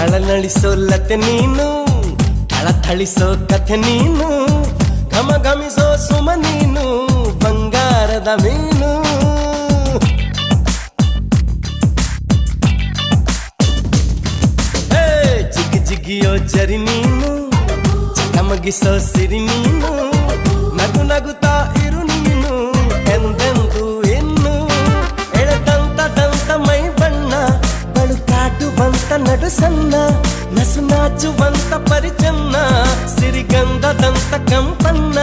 ಥಳನಳಿಸೋ ಲತೆ ನೀನು, ಥಳಥಳಿಸೋ ಕಥೆ ನೀನು, ಘಮ ಘಮಿಸೋ ಸುಮ ನೀನು, ಬಂಗಾರದ ಮೀನು. ಜಿಗಿ ಜಿಗಿಯೋ ಜರಿ ನೀನು, ಚಕಮಗಿಸೋ ಸಿರಿ ನೀನು, ನಗು ನಗುತ್ತಾ ಇರು ನೀನು ಎಂದೆಂದು ಇನ್ನು. ಎಳೆದಂತ ದಂತ ಮೈ ಬಣ್ಣ, ಬಳುಕಾಟುವಂತ ನಡು ಸಣ್ಣ, ನಸು ನಾಚುವಂತ ಪರಿಚನ್ನ, ಸಿರಿಗಂಧದಂತ ಕಂಪನ್ನ.